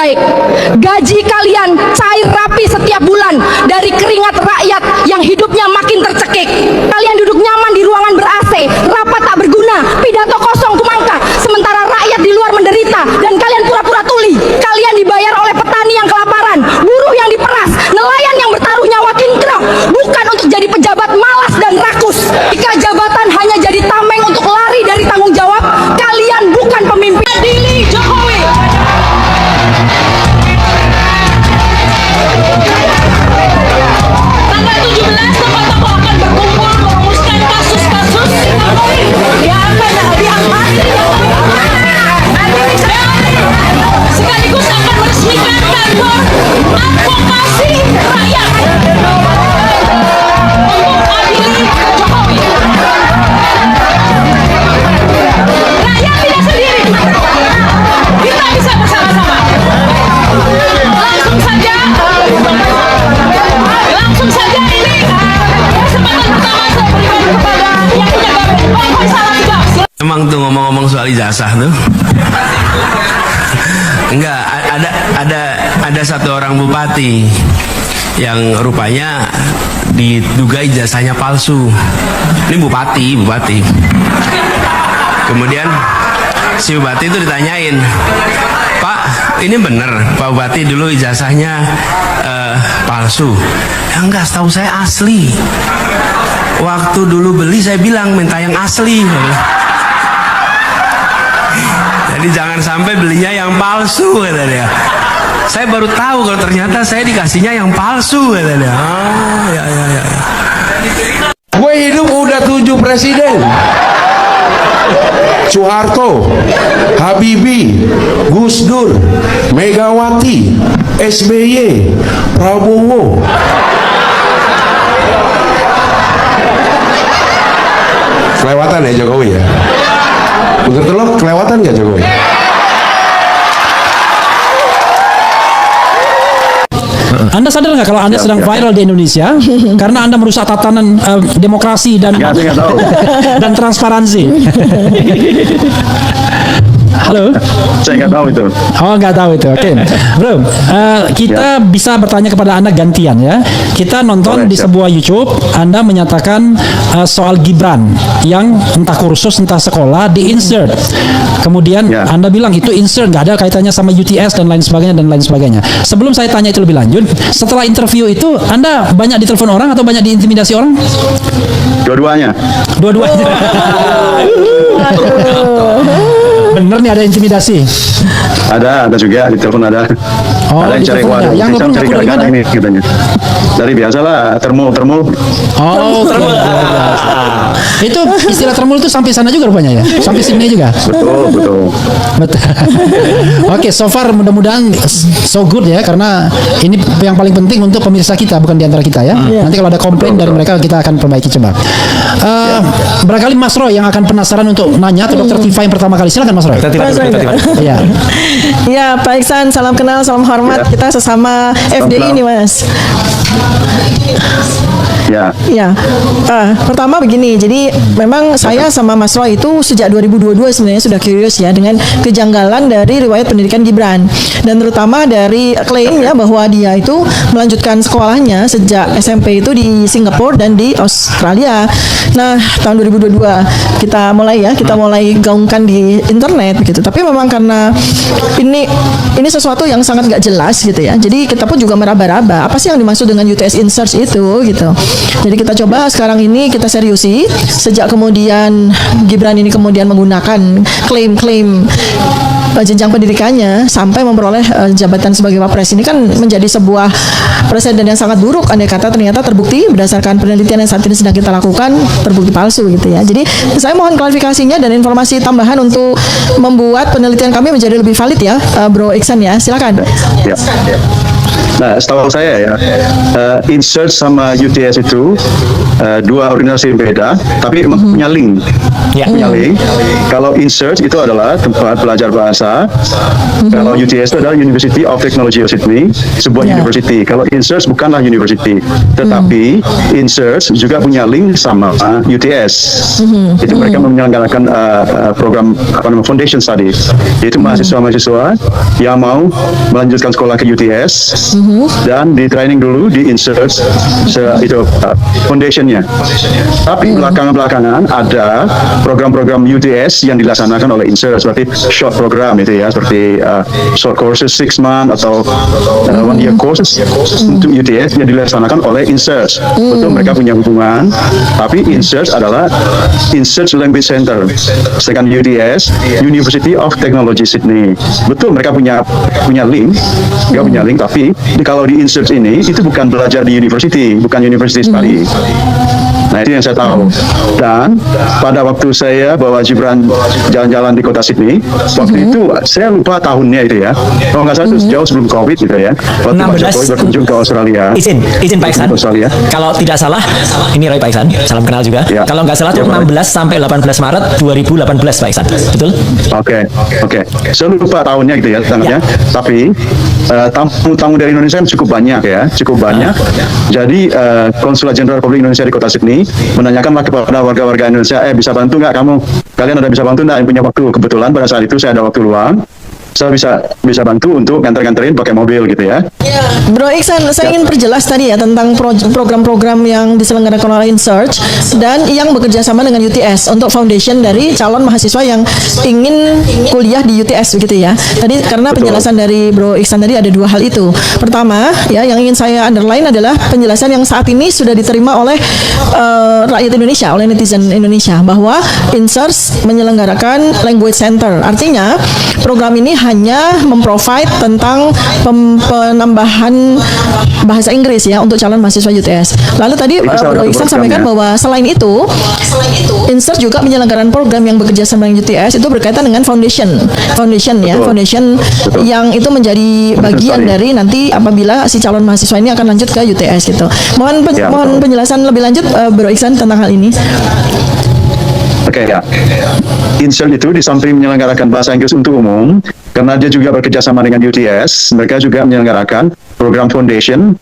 baik. Gaji kalian cair rapi setiap bulan dari keringat rakyat yang hidupnya makin tercekik. Kalian duduk nyaman di ruangan ber-AC, rapat tak berguna, pidato kosong kumangka, sementara rakyat di luar menderita dan kalian pura-pura tuli. Kalian dibayar oleh petani yang kelaparan, buruh yang diperas, nelayan yang bertaruh nyawa kinclong, bukan untuk jadi pejabat malas dan rakus. Jika jabatan hanya jadi tameng untuk lari dari tanggung jawab, kalian bukan pemimpin. Adili Jokowi. Tanggal 17 tokoh-tokoh akan berkumpul merumuskan kasus-kasus yang akan diangkat sekaligus akan meresmikan kantor advokasi rakyat untuk adili Jokowi. Rakyat tidak sendiri, kita bisa bersama-sama. Langsung saja ini kesempatan pertama saya berikan kepada yang punya gawe. Salam juga. Emang tuh ngomong-ngomong soal ijazah tuh. Enggak, ada satu orang bupati yang rupanya diduga ijazahnya palsu. Ini bupati. Kemudian si bupati itu ditanyain, "Pak, ini bener Pak Bupati dulu ijazahnya palsu?" "Ya enggak, setahu saya asli. Waktu dulu beli saya bilang minta yang asli." Jadi jangan sampai belinya yang palsu, kata dia. Saya baru tahu kalau ternyata saya dikasihnya yang palsu, kata dia. Oh, ya. Gue hidup udah 7 presiden. Soeharto, Habibie, Gus Dur, Megawati, SBY, Prabowo. Kelewatan ya Jokowi ya? Menurut lo kelewatan gak Jokowi? Anda sadar nggak kalau Anda sedang viral di Indonesia karena Anda merusak tatanan demokrasi dan dan transparansi? Halo? Saya nggak tahu itu. Oh, nggak tahu itu. Oke. Bro, kita bisa bertanya kepada Anda gantian ya. Kita nonton di sebuah YouTube, Anda menyatakan soal Gibran yang entah kursus, entah sekolah, di-insert. Kemudian Anda bilang itu insert, nggak ada kaitannya sama UTS dan lain sebagainya. Sebelum saya tanya itu lebih lanjut, setelah interview itu, Anda banyak ditelepon orang atau banyak diintimidasi orang? Dua-duanya. Dua-duanya. Bener nih ada intimidasi. Ada juga di telepon ada. Oh, ada yang cari waduh, yang cari gara-gara ini katanya. Dari biasalah termul. Oh, termul. Itu istilah termul itu sampai sana juga rupanya ya, sampai sini juga. Betul. Oke, so far mudah-mudahan so good ya, karena ini yang paling penting untuk pemirsa kita, bukan diantara kita ya. Nanti kalau ada komplain dari mereka kita akan perbaiki coba. Barangkali Mas Roy yang akan penasaran untuk nanya atau Dr. Tifa yang pertama kali, silakan Mas Roy. Iya. Ya, Pak Iksan, salam kenal, salam hormat. Kita sesama FDI nih, Mas. Ya. Pertama begini, jadi memang saya sama Mas Roy itu sejak 2022 sebenarnya sudah curious ya dengan kejanggalan dari riwayat pendidikan Gibran, dan terutama dari klaim ya bahwa dia itu melanjutkan sekolahnya sejak SMP itu di Singapura dan di Australia. Nah, tahun 2022 kita mulai gaungkan di internet begitu. Tapi memang karena ini sesuatu yang sangat nggak jelas gitu ya. Jadi kita pun juga meraba-raba apa sih yang dimaksud dengan UTS Insert itu gitu. Jadi kita coba sekarang ini kita seriusi sejak kemudian Gibran ini kemudian menggunakan klaim-klaim jenjang pendidikannya sampai memperoleh jabatan sebagai Wapres. Ini kan menjadi sebuah presiden yang sangat buruk, andai kata ternyata terbukti berdasarkan penelitian yang saat ini sedang kita lakukan terbukti palsu gitu ya. Jadi saya mohon klarifikasinya dan informasi tambahan untuk membuat penelitian kami menjadi lebih valid ya, Bro Iksan ya. Silakan. Nah, setahu saya ya, InSearch sama UTS itu dua organisasi yang beda, tapi punya link. Punya link. Kalau InSearch itu adalah tempat belajar bahasa. Kalau UTS itu adalah University of Technology of Sydney, sebuah university. Kalau InSearch bukanlah university, tetapi InSearch juga punya link sama UTS. Itu mereka menyelenggarakan program foundation study, yaitu mahasiswa-mahasiswa yang mau melanjutkan sekolah ke UTS dan di training dulu di InSearch itu foundationnya. Tapi belakangan ada program-program UTS yang dilaksanakan oleh InSearch, seperti short program itu ya, seperti short courses 6 month atau 1 year courses untuk UTS yang dilaksanakan oleh InSearch. Betul, mereka punya hubungan, tapi InSearch adalah InSearch Language Center, sedangkan UTS University of Technology Sydney. Betul, mereka punya link, tapi kalau di InSearch ini itu bukan belajar di university, bukan university study. Nah, itu yang saya tahu. Dan pada waktu saya bawa Gibran jalan-jalan di kota Sydney, waktu itu saya lupa tahunnya itu ya. Kalau nggak salah itu jauh sebelum COVID gitu ya. Waktu Pak Jokowi berkunjung ke Australia. Izin Pak Iksan. Australia. Kalau tidak salah, ini Roy Pak Iksan, salam kenal juga. Ya. Kalau nggak salah itu 16 sampai 18 Maret 2018 Pak Iksan. Betul? Oke. Saya lupa tahunnya gitu ya, tanggalnya. Tapi tamu dari Indonesia cukup banyak ya, Jadi Konsulat Jenderal Republik Indonesia di kota Sydney menanyakanlah kepada warga-warga Indonesia, bisa bantu nggak kamu? Kalian ada bisa bantu nggak yang punya waktu? Kebetulan pada saat itu saya ada waktu luang. Saya bisa bantu untuk nganter-nganterin pakai mobil gitu ya. Bro Iksan, saya ingin perjelas tadi ya tentang program-program yang diselenggarakan oleh InSearch dan yang bekerja sama dengan UTS untuk foundation dari calon mahasiswa yang ingin kuliah di UTS begitu ya. Tadi karena penjelasan dari Bro Iksan tadi ada dua hal itu. Pertama, ya yang ingin saya underline adalah penjelasan yang saat ini sudah diterima oleh rakyat Indonesia, oleh netizen Indonesia, bahwa InSearch menyelenggarakan language center. Artinya program ini hanya memprovide tentang penambahan bahasa Inggris ya untuk calon mahasiswa UTS. Lalu tadi Bro Iksan sampaikan bahwa selain itu InSearch juga menyelenggarakan program yang bekerja sama dengan UTS itu berkaitan dengan foundation yang itu menjadi bagian dari nanti apabila si calon mahasiswa ini akan lanjut ke UTS gitu. Mohon penjelasan lebih lanjut Bro Iksan tentang hal ini. Oke ya. InSearch itu di samping menyelenggarakan bahasa Inggris untuk umum, karena dia juga bekerja sama dengan UTS, mereka juga menyelenggarakan program foundation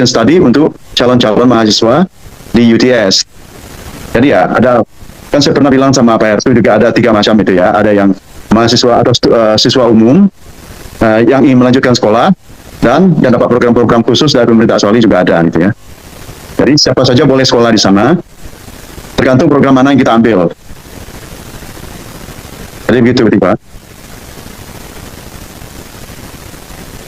study untuk calon-calon mahasiswa di UTS. Jadi ya ada, kan saya pernah bilang sama Pak Ertu juga ada 3 macam itu ya. Ada yang mahasiswa atau siswa umum yang ingin melanjutkan sekolah dan yang dapat program-program khusus dari pemerintah Australia juga ada gitu ya. Jadi siapa saja boleh sekolah di sana, tergantung program mana yang kita ambil. Jadi begitu, Pak.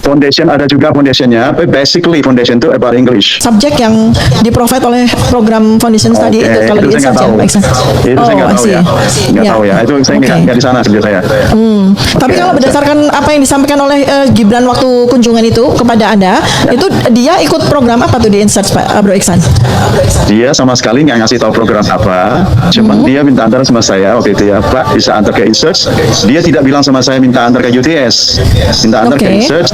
Foundation ada juga foundationnya, but basically foundation itu about English. Subjek yang di-provide oleh program foundation study itu kalau di InSearch ya, Pak Iksan. Itu saya nggak tahu ya. Nggak tahu ya. Itu saya nggak di sana sebenarnya saya. Tapi kalau berdasarkan apa yang disampaikan oleh Gibran waktu kunjungan itu kepada Anda, itu dia ikut program apa tuh di InSearch, Pak Bro Iksan? Dia sama sekali nggak ngasih tahu program apa. Cuman dia minta antar sama saya waktu itu ya, Pak bisa antar ke InSearch. Dia tidak bilang sama saya minta antar ke UTS, minta antar ke InSearch.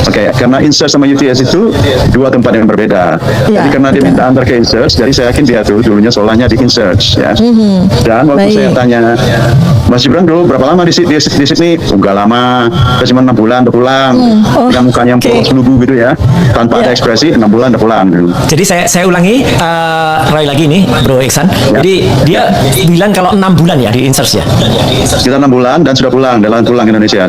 Oke, karena InSearch sama UTS itu dua tempat yang berbeda. Jadi karena dia minta antar ke InSearch, jadi saya yakin dia tuh dulunya sekolahnya di InSearch ya. Dan waktu saya tanya, Mas Gibran dulu berapa lama di Sydney? Enggak lama, cuma 6 bulan udah pulang. Dengan mukanya yang polos lugu gitu ya, tanpa ada ekspresi, 6 bulan udah pulang. Jadi saya ulangi, Roy lagi nih, Bro Iksan. Jadi dia bilang kalau 6 bulan ya di InSearch ya. Kita 6 bulan dan sudah pulang ke Indonesia.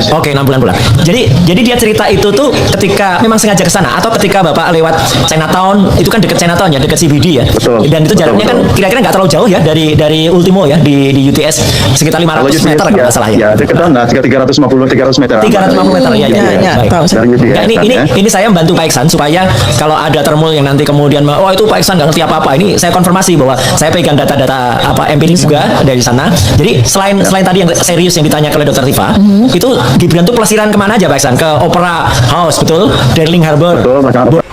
Oke, 6 bulan pulang. Jadi dia cerita itu tuh ketika memang sengaja ke sana atau ketika Bapak lewat Chinatown, itu kan dekat Chinatown ya, dekat CBD ya. Betul. Dan itu jaraknya kan kira-kira nggak terlalu jauh ya dari Ultimo ya di UTS sekitar 500 meter kalau nggak salah ya. Ya, deketan lah, 300 meter. 350 meter ya. Tahu saya. Ini saya membantu Pak Iksan supaya kalau ada termul yang nanti kemudian itu Pak Iksan nggak ngerti apa-apa, ini saya konfirmasi bahwa saya pegang data-data empirik juga dari sana. Jadi selain tadi yang serius yang ditanya oleh Dr. Tifa, itu Gibran tuh pelesiran kemana aja Pak Iksan? Ke Opera House, betul? Darling Harbour. Betul.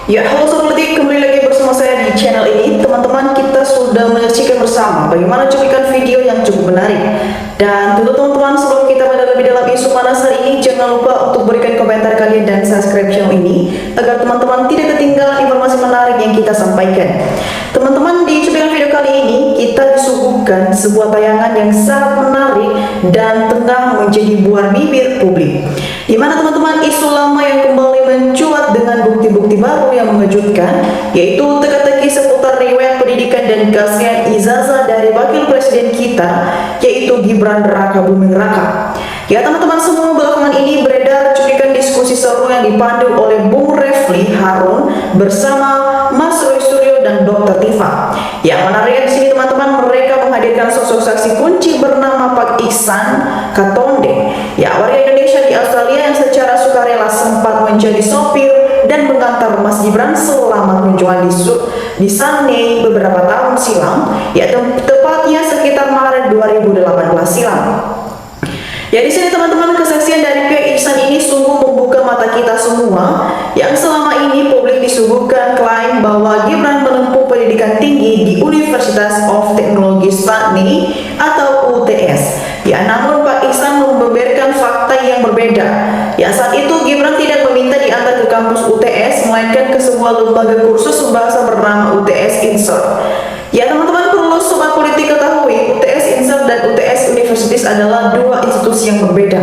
Ya, halo Sobat Letik, kembali lagi bersama saya di channel ini. Teman-teman, kita sudah menyaksikan bersama bagaimana cuplikan video yang cukup menarik. Dan tentu teman-teman, sebelum kita lebih dalam isu panas hari ini, jangan lupa untuk berikan komentar kalian dan subscribe channel ini. agar teman-teman tidak ketinggalan informasi menarik yang kita sampaikan. Teman-teman, di cuplikan video kali ini kita disuguhkan sebuah tayangan yang sangat menarik dan tengah menjadi buah bibir publik, di mana teman-teman isu lama yang kembali mencuat dengan bukti-bukti baru yang mengejutkan, yaitu teka-teki seputar riwayat pendidikan dan kasihan ijazah dari wakil presiden kita, yaitu Gibran Raka Buming Raka. Ya teman-teman semua, belakangan ini beredar cuplikan diskusi seru yang dipandu oleh Bung Refli Harun bersama Mas Roy Suryo dan Dr. Tifa. Yang menarik di sini teman-teman, mereka menghadirkan sosok saksi kunci bernama Pak Ihsan Katonde, ya warga Indonesia di Australia yang secara sukarela sempat menjadi sopir dan mengantar Mas Gibran selama kunjungan di Sydney beberapa tahun silam, ya tepatnya sekitar Maret 2018 silam. Ya di sini teman-teman, kesaksian dari pihak Ihsan ini sungguh membuka mata kita semua yang selama ini publik disuguhkan klaim bahwa Gibran menempuh pendidikan tinggi di Universitas of Technology Sydney atau UTS. Ya namun Pak Ihsan membeberkan fakta yang berbeda. Ya saat itu Gibran tidak meminta diantar ke kampus UTS, melainkan ke sebuah lembaga kursus bahasa bernama UTS Insert. Ya teman-teman, perlu sobat politik ketahui, UTS Insert dan UTS Universities adalah dua institusi yang berbeda.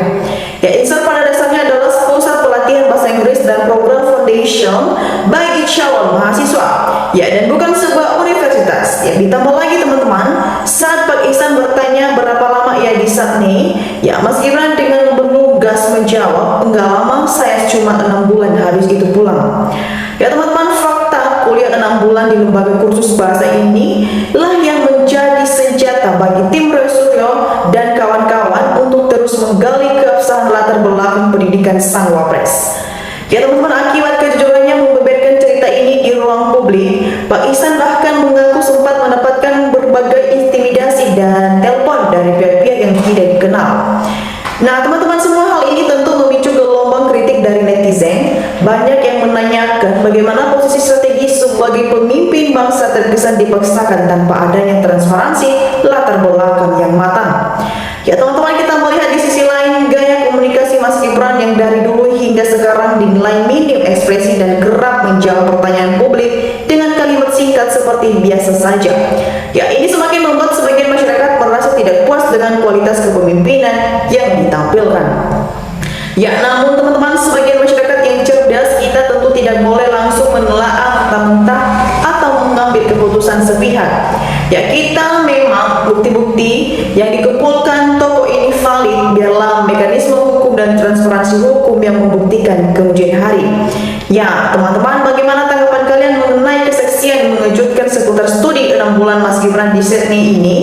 Ya Insert pada dasarnya adalah pusat pelatihan bahasa Inggris dan program foundation bagi calon mahasiswa, ya dan bukan sebuah universitas. Ya ditambah lagi teman-teman, saat Pak Ihsan bertanya berapa lama ia di Sydney, ya Mas Gibran dengan berlugas menjawab, enggak lama, saya cuma 6 bulan, habis itu pulang. Ya teman-teman, fakta kuliah 6 bulan di lembaga kursus bahasa ini lah yang menjadi senjata bagi tim Roy Suryo dan kawan-kawan untuk terus menggali keabsahan latar belakang pendidikan sang wapres. Ya teman-teman, akibat kejujurannya membeberkan cerita ini di ruang publik, Pak Ihsan bahkan mengaku sempat mendapatkan berbagai intimidasi dan telepon dari pihak-pihak yang tidak dikenal. Nah teman-teman semua, hal ini tentu memicu gelombang kritik dari netizen. Banyak yang menanyakan bagaimana posisi strategis sebagai pemimpin bangsa terkesan dipaksakan tanpa adanya transparansi latar belakang yang matang. Ya teman-teman, kita melihat di sisi lain gaya komunikasi Mas Gibran yang dari dulu hingga sekarang dinilai minim ekspresi dan kerap menjawab pertanyaan publik dengan kalimat singkat seperti biasa saja. Ya ini semakin membuat sebagian masyarakat merasa tidak puas dengan kualitas kepemimpinan yang ditampilkan. Ya namun teman-teman, sebagian masyarakat yang cerdas, kita tentu tidak boleh langsung menelaah mentah-mentah atau mengambil keputusan sepihak. Ya kita memang bukti-bukti yang dikumpulkan tokoh ini valid, biarlah mekanisme hukum dan transparansi hukum yang membuktikan kemudian hari. Ya teman-teman, bagaimana tanggapan kalian mengenai kesaksian mengejutkan seputar studi 6 bulan Mas Gibran di Sydney ini?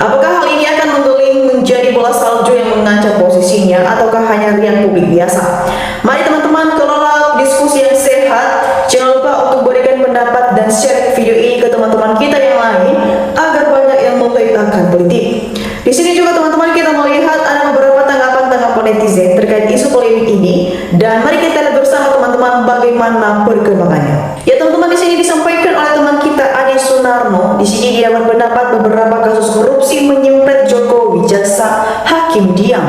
Apakah hal ini akan menggeling menjadi bola salju yang mengancam posisinya, ataukah hanya riak publik biasa? Mari teman-teman, kelola diskusi yang sehat. Jangan lupa untuk berikan pendapat dan share video ini ke teman-teman kita yang lain agar banyak yang memberitakan politik. Di sini juga teman-teman, kita melihat ada beberapa tanggapan netizen terkait isu polemik ini, dan mari kita lihat bersama teman-teman bagaimana perkembangannya. Ya teman-teman, di sini disampaikan oleh teman kita Adi Sunarno. Di sini dia berpendapat beberapa kasus korupsi menyempet Jokowi, jaksa hakim diam.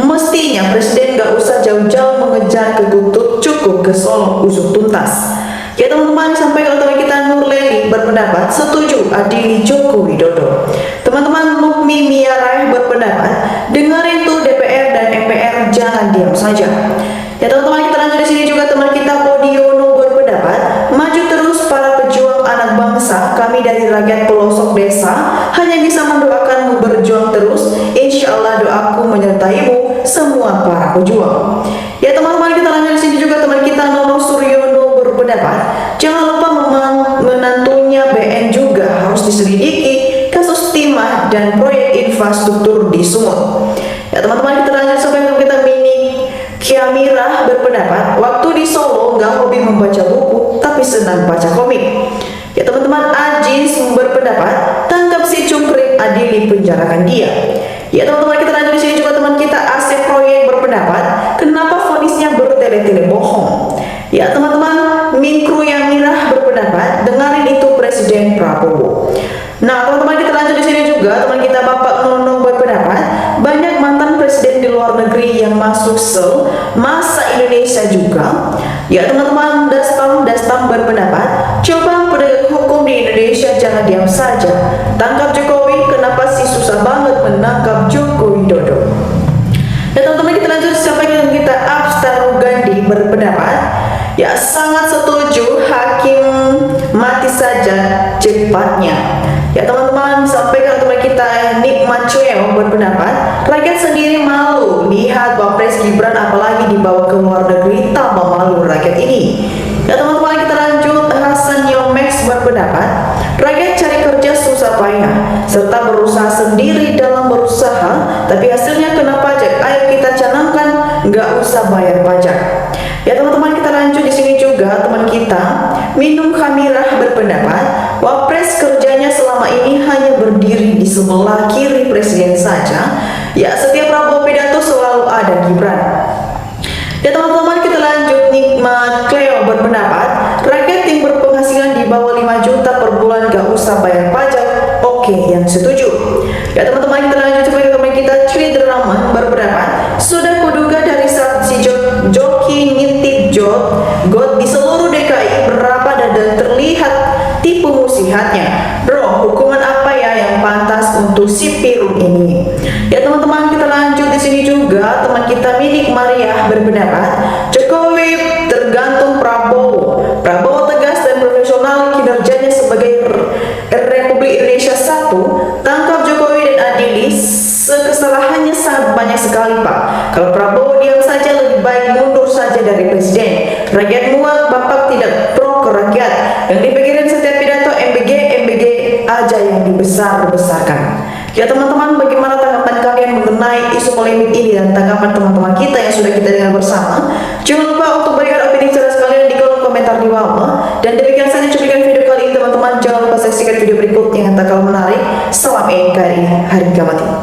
Mestinya presiden gak usah jauh-jauh mengejar ke Butut, cukup ke Solo usut tuntas. Ya teman-teman, disampaikan oleh teman kita Nurleli berpendapat setuju adili Joko Widodo. Teman-teman Mukmi Miarai berpendapat dengerin tuh DPR dan MPR, jangan diam saja. Ya teman-teman, kita lanjut di sini juga teman kita Podiono berpendapat maju terus para pejuang anak bangsa, kami dari rakyat pelosok desa hanya bisa mendoakanmu berjuang terus, insya Allah doaku menyertaimu semua para pejuang. Ya teman-teman, kita lanjut di sini juga teman kita Nono Suryono berpendapat jangan lupa menantunya BN juga harus diselidiki kasus timah dan proyek infrastruktur di Sumut. Ya teman-teman, kita lanjut sampai kita Mini Kiamira berpendapat waktu di Solo nggak hobi membaca buku tapi senang baca komik. Ya teman-teman, Ajis berpendapat tangkap si cungkring, adili penjarakan dia. Ya teman-teman, kita lanjut di sini juga teman kita Asep Proyek berpendapat kenapa vonisnya bertele-tele bohong. Ya teman-teman, Minkru yang Mirah berpendapat dengarin itu Presiden Prabowo. Nah teman-teman, kita lanjut di sini juga teman kita Bapak Nono berpendapat banyak mantan presiden di luar negeri yang masuk sel masa Indonesia juga. Ya teman-teman, Dastam berpendapat, coba penegak hukum di Indonesia jangan diam saja. Tangkap Jokowi, kenapa sih susah banget menangkap Joko Widodo? Dan teman-teman, kita lanjut sampai kita Abstar Gandhi berpendapat, ya sangat setuju, hakim mati saja cepatnya. Ya teman-teman, sampai teman kita Nikmat Cueo berpendapat, rakyat sendiri malu lihat Wapres Gibran apalagi dibawa ke luar negeri, tambah malu rakyat ini. Ya teman-teman, kita lanjut, Hasan Yomex berpendapat, rakyat cari kerja susah payah serta berusaha sendiri dalam berusaha, tapi hasilnya kena pajak. Ayo kita canangkan nggak usah bayar pajak. Ya teman-teman, kita lanjut di sini juga teman kita Minum Khamirah berpendapat, Wapres kerjanya selama ini hanya berdiri di sebelah kiri presiden saja. Ya setiap Prabowo pidato selalu ada Gibran. Ya teman-teman, kita lanjut, Nikmat Cleo berpendapat, rakyat yang berpenghasilan di bawah 5 juta per bulan gak usah bayar pajak. Oke, yang setuju. Ya teman-teman, kita lanjut sampai teman kita Tri Drama berpendapat, sudah kuduga dari saat si Joki ngintip got di seluruh DKI berapa dan terlihat tipu musihatnya. Bro, hukuman apa ya yang pantas untuk si Pirun ini? Ya teman-teman, kita lanjut di sini juga teman kita Minik Maria berpendapat, Jokowi tergantung Prabowo. Prabowo tegas dan profesional kinerjanya sebagai Republik Indonesia 1. Tangkap Jokowi dan adili, kesalahannya sangat banyak sekali Pak. Kalau Prabowo diam saja, lebih baik mundur saja dari presiden. Rakyat muak, Bapak tidak pro ke rakyat. Yang dipikirin setiap pidato MBG aja yang dibesar-besarkan. Ya teman-teman, bagaimana tanggapan kalian mengenai isu polemik ini dan tanggapan teman-teman kita yang sudah kita dengar bersama? Jangan lupa untuk berikan opini cerdas kalian di kolom komentar di bawah. Dan demikian saja cuplikan video kali ini teman-teman. Jangan lupa saksikan video berikut yang tak kalah menarik. Salam NKRI Harga Mati.